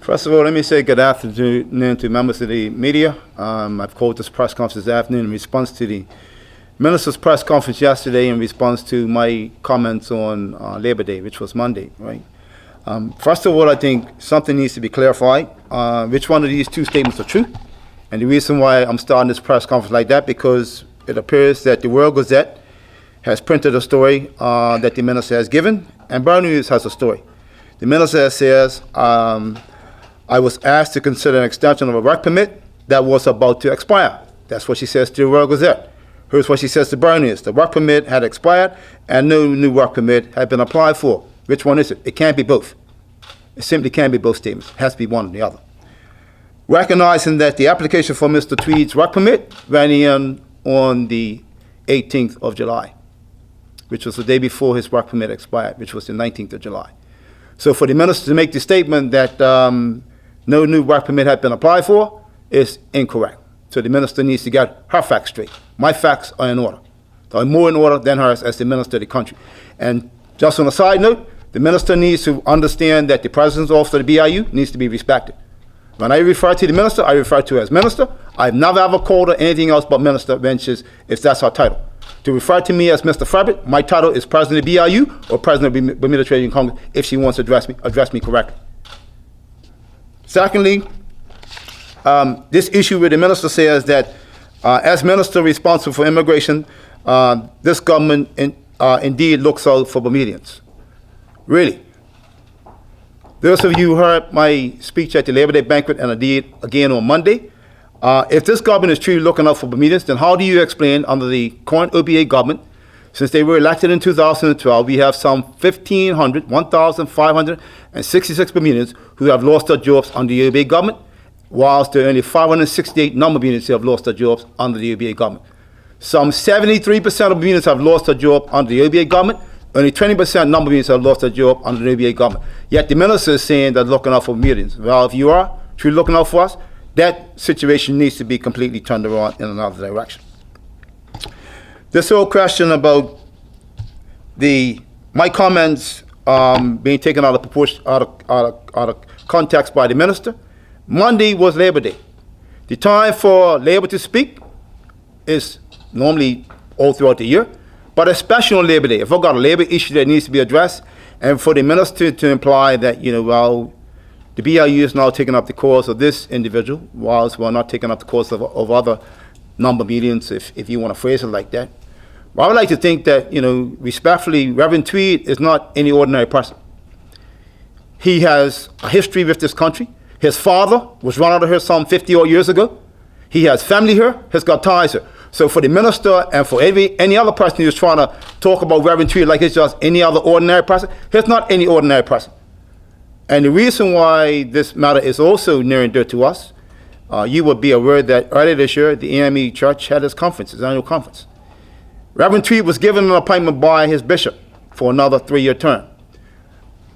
First of all, let me say good afternoon to members of the media. I've called this press conference this afternoon in response to the minister's press conference yesterday in response to my comments on Labor Day, which was Monday, right? First of all, I think something needs to be clarified. Which one of these two statements are true? And the reason why I'm starting this press conference like that, because it appears that the World Gazette has printed a story that the minister has given, and Brown News has a story. The minister says, I was asked to consider an extension of a work permit that was about to expire. That's what she says to the World Gazette. Here's what she says to Brown News. The work permit had expired and no new work permit had been applied for. Which one is it? It can't be both. It simply can't be both statements. It has to be one or the other. Recognizing that the application for Mr. Tweed's work permit ran in on the 18th of July, which was the day before his work permit expired, which was the 19th of July. So for the minister to make the statement that no new work permit had been applied for is incorrect. So the minister needs to get her facts straight. My facts are in order. They're more in order than hers as the minister of the country. And just on a side note, the minister needs to understand that the president's office of the BIU needs to be respected. When I refer to the minister, I refer to her as minister. I've never ever called her anything else but minister, benches, if that's her title. To refer to me as Mr. Furbert, my title is president of the BIU or president of the Bermuda Trade Union Congress, if she wants to address me correctly. Secondly, this issue where the minister says that as minister responsible for immigration, this government indeed looks out for Bermudians. Really? Those of you who heard my speech at the Labor Day banquet and I did again on Monday, if this government is truly looking out for Bermudians, then how do you explain under the current OBA government, since they were elected in 2012, we have some 1,566 Bermudians who have lost their jobs under the OBA government, whilst there are only 568 non-Bermudians who have lost their jobs under the OBA government. Some 73% of Bermudians have lost their job under the OBA government, only 20% non-Bermudians have lost their job under the OBA government. Yet the minister is saying they're looking out for Bermudians. Well, if you are truly looking out for us, that situation needs to be completely turned around in another direction. This whole question about my comments being taken out of proportion, out of context by the minister. Monday was Labor Day. The time for Labor to speak is normally all throughout the year, but especially on Labor Day. If I've got a labor issue that needs to be addressed, and for the minister to imply that, well, the BIU is now taking up the cause of this individual, whilst we're not taking up the cause of other non-Bermudians, if you want to phrase it like that. Well, I would like to think that, respectfully, Reverend Tweed is not any ordinary person. He has a history with this country. His father was run out of here some 50-odd years ago. He has family here, has got ties here. So for the minister and for any other person who's trying to talk about Reverend Tweed like it's just any other ordinary person, he's not any ordinary person. And the reason why this matter is also near and dear to us, you would be aware that earlier this year, the AME Church had its annual conference. Reverend Tweed was given an appointment by his bishop for another 3-year term.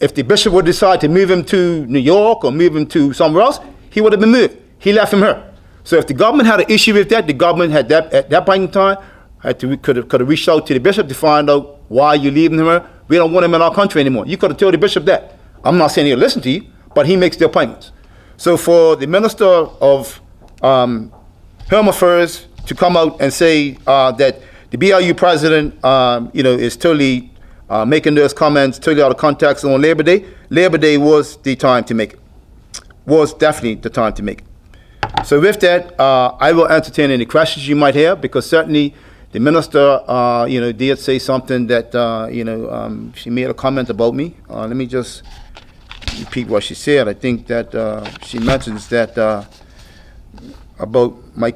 If the bishop would decide to move him to New York or move him to somewhere else, he would have been moved. He left him here. So if the government had an issue with that, the government had at that point in time could have reached out to the bishop to find out why you're leaving him here. We don't want him in our country anymore. You could have told the bishop that. I'm not saying he'll listen to you, but he makes the appointments. So for the minister of Home Affairs to come out and say that the BIU president, is totally making those comments totally out of context on Labor Day. Labor Day was the time to make it. Was definitely the time to make it. So with that, I will entertain any questions you might have, because certainly the minister, did say something that, she made a comment about me. Let me just repeat what she said. I think that she mentions that about my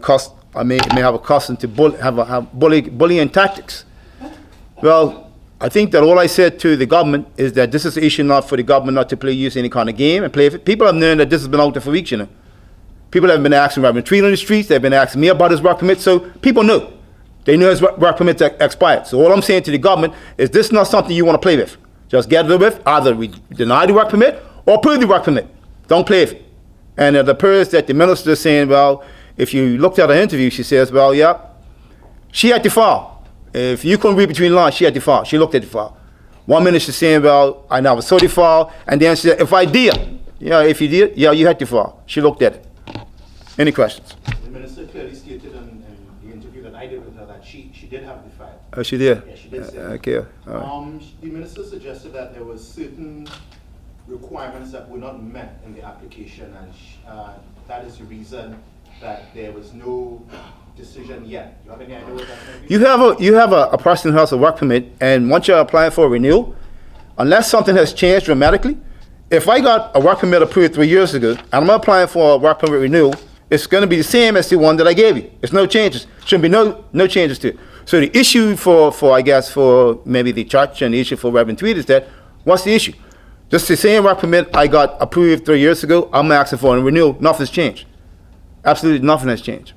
I may have a custom to bullying tactics. Well, I think that all I said to the government is that this is an issue not for the government not to use any kind of game and play with it. People have known that this has been out there for weeks, People have been asking Reverend Tweed on the streets. They've been asking me about his work permit, so people know. They know his work permit expired. So all I'm saying to the government is this is not something you want to play with. Just get it with. Either we deny the work permit or approve the work permit. Don't play with it. And it appears that the minister is saying, well, if you looked at her interview, she says, well, yeah, she had to file. If you couldn't read between lines, she had to file. She looked at the file. 1 minute she's saying, well, I never saw the file. And then she said, if I did, Yeah, if you did, yeah, you had to file. She looked at it. Any questions? The minister clearly stated in the interview that I did with her that she did have the file. Oh, she did? Yeah, she did say that. Okay. All right. The minister suggested that there was certain requirements that were not met in the application, and that is the reason that there was no decision yet. Do you have any idea what that might be? You have a person who has a work permit, and once you're applying for a renewal, unless something has changed dramatically, if I got a work permit approved 3 years ago, and I'm applying for a work permit renewal, it's going to be the same as the one that I gave you. It's no changes. Shouldn't be no changes to it. So the issue for I guess for maybe the church and the issue for Reverend Tweed is that, what's the issue? Just the same work permit I got approved 3 years ago, I'm asking for a renewal. Nothing's changed. Absolutely nothing has changed.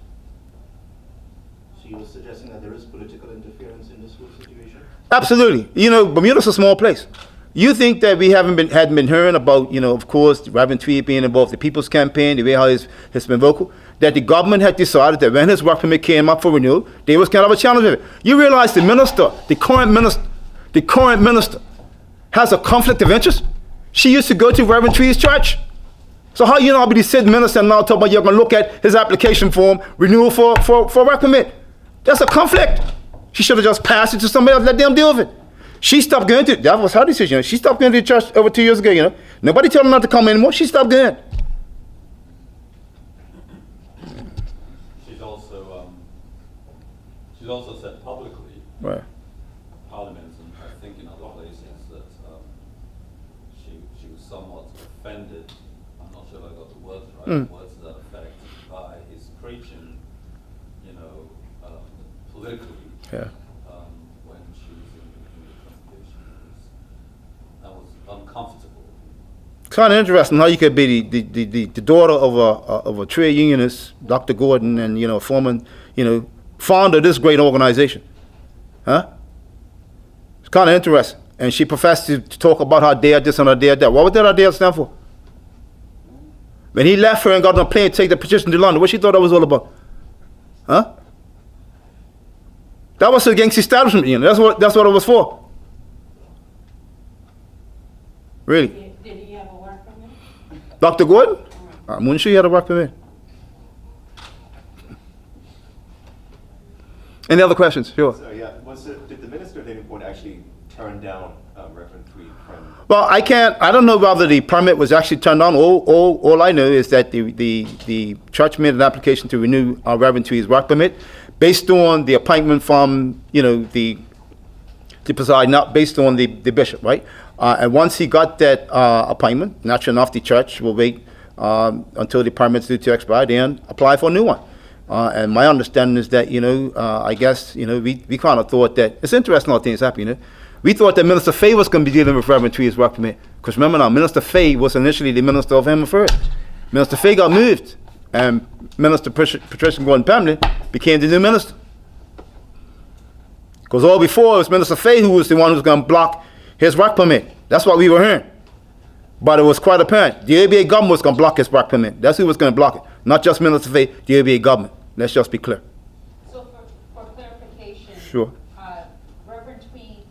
So you were suggesting that there is political interference in this whole situation? Absolutely. Bermuda's a small place. You think that we hadn't been hearing about, of course, Reverend Tweed being involved in the People's Campaign, the way how he's been vocal, that the government had decided that when his work permit came up for renewal, there was kind of a challenge with it. You realize the current minister, has a conflict of interest? She used to go to Reverend Tweed's church. So how you not be the sitting minister and now talking about you're going to look at his application form, renewal for work permit? That's a conflict. She should have just passed it to somebody else, let them deal with it. She stopped going to, that was her decision. She stopped going to the church over 2 years ago, Nobody told her not to come anymore. She stopped going. She's also said publicly, Right. Parliament, and I think in other places, that she was somewhat offended. I'm not sure if I got the words right. Words to that effect by his preaching, politically. Yeah. When she was in the congregation, that was uncomfortable. Kind of interesting how you could be the daughter of a trade unionist, Dr. Gordon, and former, founder of this great organization. Huh? It's kind of interesting. And she professed to talk about her dad this and her dad that. What did her dad stand for? When he left her and got on a plane to take the petition to London, what she thought that was all about? Huh? That was against the establishment, That's what it was for. Really? Did he have a work permit? Dr. Gordon? I'm not sure he had a work permit. Any other questions? Sure. So yeah, did the minister at any point actually turn down Reverend Tweed from? Well, I don't know whether the permit was actually turned down. All I know is that the church made an application to renew Reverend Tweed's work permit based on the appointment from, the presiding, not based on the bishop, right? And once he got that appointment, naturally enough, the church will wait until the permit's due to expire, then apply for a new one. And my understanding is that, I guess, we kind of thought that, it's interesting how things happen, We thought that Minister Fay was going to be dealing with Reverend Tweed's work permit. Because remember now, Minister Fay was initially the minister of Him first. Minister Fay got moved, and Minister Patricia Gordon Pamela became the new minister. Because all before, it was Minister Fay who was the one who was going to block his work permit. That's what we were hearing. But it was quite apparent. The OBA government was going to block his work permit. That's who was going to block it. Not just Minister Fay, the OBA government. Let's just be clear. So for clarification. Sure. Reverend Tweed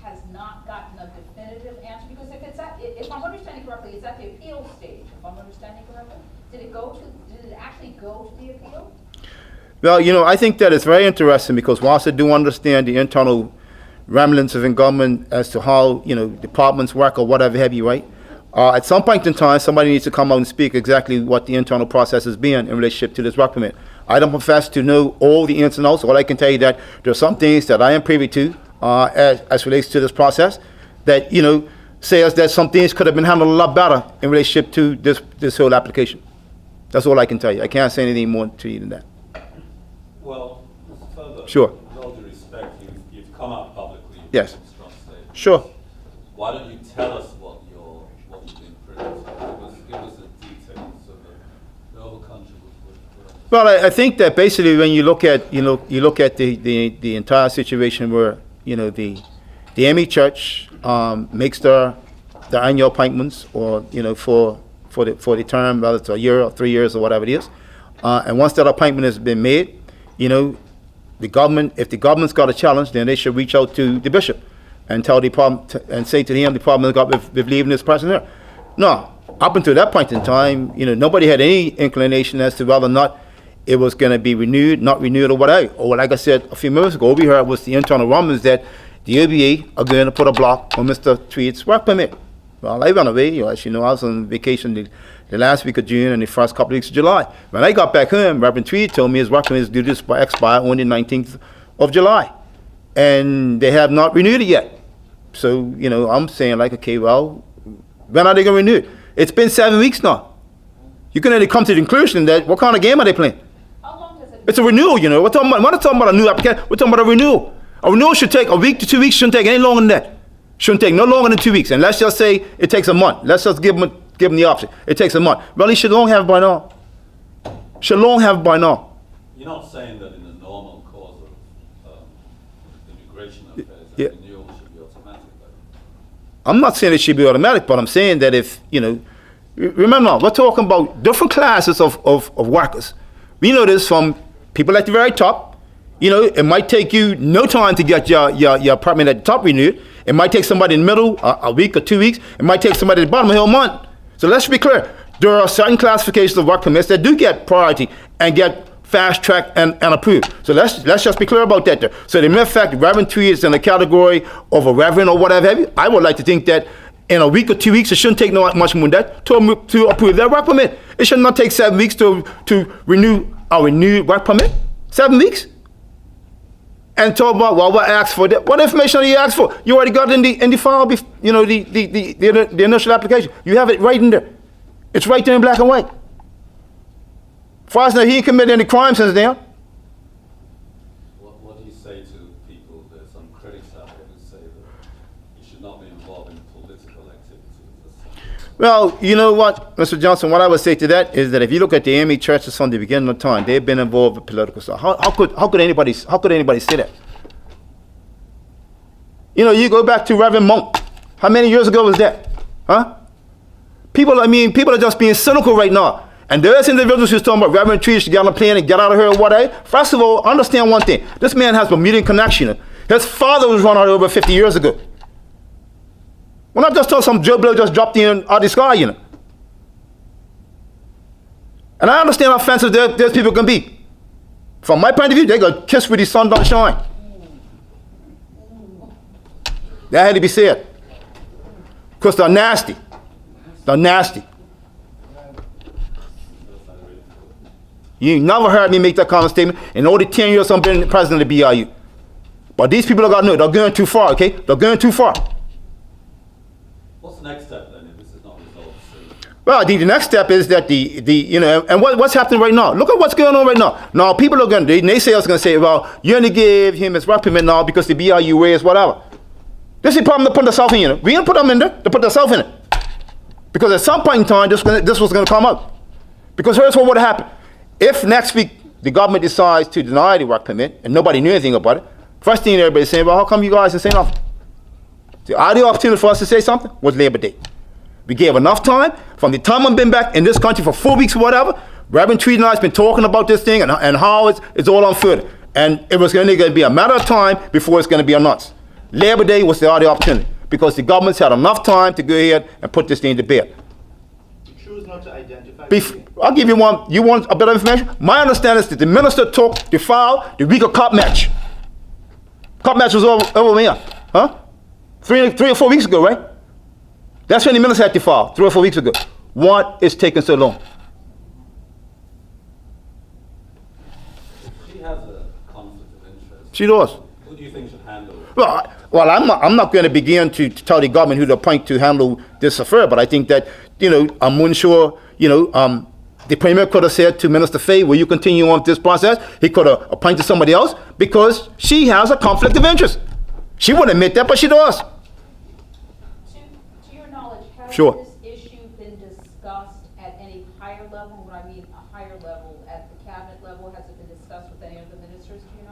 has not gotten a definitive answer, because if I'm understanding correctly, it's at the appeal stage, if I'm understanding correctly. Did it actually go to the appeal? Well, I think that it's very interesting because whilst I do understand the internal remnants of in government as to how, departments work or whatever have you, right? At some point in time, somebody needs to come out and speak exactly what the internal process has been in relationship to this work permit. I don't profess to know all the ins and outs. All I can tell you that there are some things that I am privy to as relates to this process that, says that some things could have been handled a lot better in relationship to this whole application. That's all I can tell you. I can't say anything more to you than that. Well, Mr. Furbert, Sure. with all due respect, you've come out publicly. Yes. With strong statements. Sure. Why don't you tell us what you've been privy to? Give us the details so that the whole country would. Well, I think that basically when you look at the entire situation where the ME Church makes their annual appointments or for the term, whether it's a year or 3 years or whatever it is, and once that appointment has been made, the government, if the government's got a challenge, then they should reach out to the bishop and tell the problem and say to him the problem has got with leaving this person there. No, up until that point in time, nobody had any inclination as to whether or not it was going to be renewed, not renewed, or whatever. Or like I said a few minutes ago, we heard was the internal rumblings that the OBA are going to put a block on Mr. Tweed's work permit. Well, I went away. As you know, I was on vacation the last week of June and the first couple of weeks of July. When I got back home, Reverend Tweed told me his work permit is due to expire on the 19th of July. And they have not renewed it yet. So, I'm saying like, okay, well, when are they going to renew it? It's been 7 weeks now. You can only come to the conclusion that what kind of game are they playing? How long has it been? It's a renewal, We're not talking about a new application. We're talking about a renewal. A renewal should take a week to 2 weeks. Shouldn't take any longer than that. Shouldn't take no longer than 2 weeks. And let's just say it takes a month. Let's just give them the option. It takes a month. Well, he should long have it by now. Should long have it by now. You're not saying that in the normal course of immigration affairs, Yeah. that renewal should be automatic, though? I'm not saying it should be automatic, but I'm saying that if, remember, we're talking about different classes of workers. We know this from people at the very top. It might take you no time to get your apartment at the top renewed. It might take somebody in the middle a week or 2 weeks. It might take somebody at the bottom a whole month. So let's be clear. There are certain classifications of work permits that do get priority and get fast track and approved. So let's just be clear about that there. So the mere fact that Reverend Tweed is in the category of a reverend or whatever have you, I would like to think that in a week or 2 weeks, it shouldn't take no much more than that to approve their work permit. It should not take 7 weeks to renew a renewed work permit. 7 weeks? And talk about, well, what asked for that? What information are you asked for? You already got it in the file, the initial application. You have it right in there. It's right there in black and white. As far as I know, he ain't committed any crime since then. What do you say to people? There's some critics out there who say that you should not be involved in political activities. Well, you know what, Mr. Johnson, what I would say to that is that if you look at the AME churches from the beginning of time, they've been involved with political stuff. How could anybody say that? You go back to Reverend Monk. How many years ago was that? Huh? People are just being cynical right now. And there's individuals who's talking about Reverend Tweed should get on a plane and get out of here or whatever. First of all, understand one thing. This man has Bermudian connection. His father was run out over 50 years ago. We're not just talking some Joe Blow just dropped in out of the sky, And I understand how offensive those people can be. From my point of view, they got kissed with the sun don't shine. That had to be said. Because they're nasty. They're nasty. You never heard me make that kind of statement in all the 10 years I've been president of the BIU. But these people are going to know they're going too far, okay? They're going too far. What's the next step then if this is not resolved soon? Well, I think the next step is that and what's happening right now? Look at what's going on right now. Now, people are going to, naysayers are going to say, well, you're going to give him his work permit now because the BIU raised whatever. This is the problem to put themselves in, We didn't put them in there, they put themselves in it. Because at some point in time, this was going to come out. Because here's what would happen. If next week the government decides to deny the work permit and nobody knew anything about it, first thing everybody's saying, well, how come you guys didn't say nothing? The ideal opportunity for us to say something was Labor Day. We gave enough time. From the time I've been back in this country for 4 weeks or whatever, Reverend Tweed and I has been talking about this thing and how it's all unfolded. And it was going to be a matter of time before it's going to be announced. Labor Day was the ideal opportunity because the government's had enough time to go ahead and put this thing to bed. You choose not to identify. I'll give you one. You want a bit of information? My understanding is that the minister took the file the week of cup match. Cup match was over here, huh? 3 or 4 weeks ago, right? That's when the minister had the file, 3 or 4 weeks ago. What is taking so long? She has a conflict of interest. She does. Who do you think should handle it? Well, I'm not going to begin to tell the government who to appoint to handle this affair, but I think that, I'm unsure, the Premier could have said to Minister Fay, will you continue on this process? He could have appointed somebody else because she has a conflict of interest. She wouldn't admit that, but she does. To your knowledge, has Sure. this issue been discussed at any higher level? When I mean a higher level, at the cabinet level, has it been discussed with any of the ministers, to your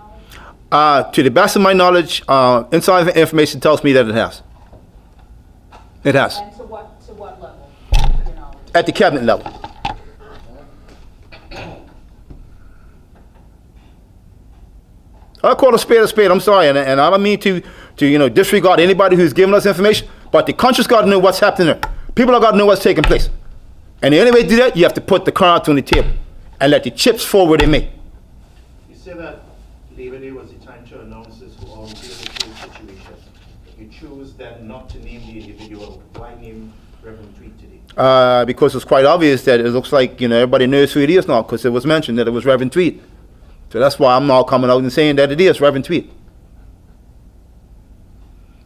knowledge? To the best of my knowledge, inside information tells me that it has. It has. And to what level, to your knowledge? At the cabinet level. I call a spade, I'm sorry, and I don't mean to disregard anybody who's giving us information, but the country's got to know what's happening there. People have got to know what's taking place. And the only way to do that, you have to put the cards on the table and let the chips fall where they may. You say that Labor Day was the time to announce this who all deal with the situation. You choose then not to name the individual. Why name Reverend Tweed today? Because it's quite obvious that it looks like, everybody knows who it is now, because it was mentioned that it was Reverend Tweed. So that's why I'm now coming out and saying that it is Reverend Tweed.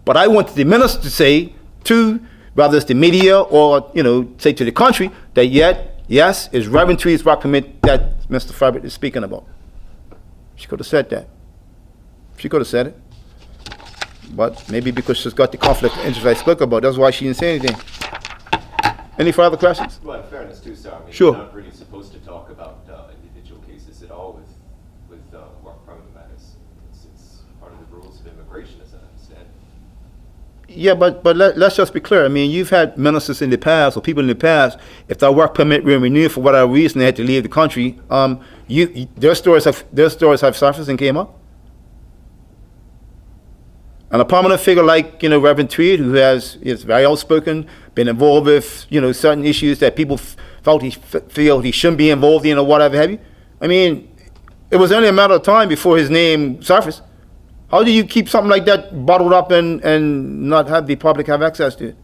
But I wanted the minister to say to, whether it's the media or, say to the country, that yes, it's Reverend Tweed's work permit that Mr. Furbert is speaking about. She could have said that. She could have said it. But maybe because she's got the conflict of interest I spoke about, that's why she didn't say anything. Any further questions? Well, in fairness too, sir, I mean, Sure. you're not really supposed to talk about individual cases at all with work permit matters. It's part of the rules of immigration, as I understand. Yeah, but let's just be clear. I mean, you've had ministers in the past or people in the past, if their work permit were renewed for whatever reason, they had to leave the country. Their stories have surfaced and came up. And a prominent figure like, Reverend Tweed, who is very outspoken, been involved with, certain issues that people feel he shouldn't be involved in or whatever have you. I mean, it was only a matter of time before his name surfaced. How do you keep something like that bottled up and not have the public have access to it?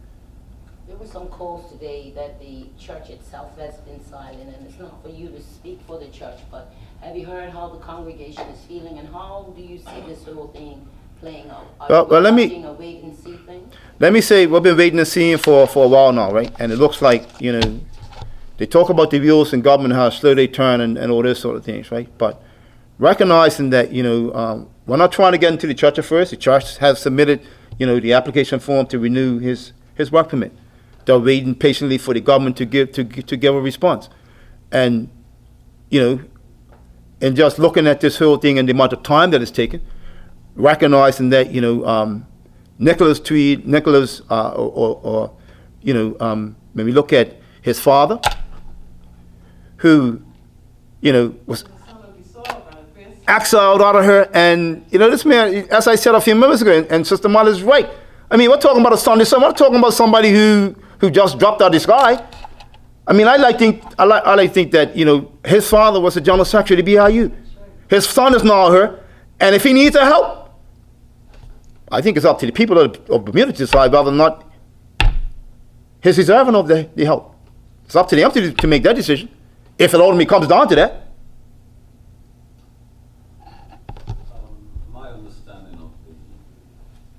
There were some calls today that the church itself has been silent, and it's not for you to speak for the church, but have you heard how the congregation is feeling, and how do you see this whole thing playing out? Well, let me- watching a wait and see thing? Let me say, we've been waiting and seeing for a while now, right? And it looks like, they talk about the wheels in government, how slow they turn and all those sort of things, right? But recognizing that, we're not trying to get into the church at first. The church has submitted, the application form to renew his work permit. They're waiting patiently for the government to give a response. And, and just looking at this whole thing and the amount of time that it's taken, recognizing that, Nicholas Tweed, when we look at his father, who, was exiled out of her, and this man, as I said a few minutes ago, and Sister Molly's right. I mean, we're talking about a Sunday son. We're talking about somebody who just dropped out of the sky. I mean, I like to think that his father was the general secretary of the BIU. His son is now here, and if he needs our help, I think it's up to the people of the community to decide whether or not he's deserving of the help. It's up to them to make that decision, if it ultimately comes down to that. My understanding of the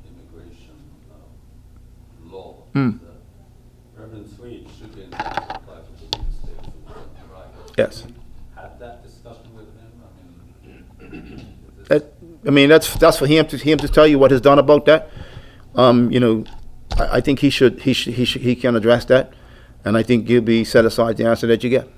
immigration law Mm. is that Reverend Tweed should be entitled to apply for the reinstatement of the right. Yes. Had that discussion with him? That's for him to tell you what he's done about that. I think he can address that, and I think you'll be satisfied with the answer that you get.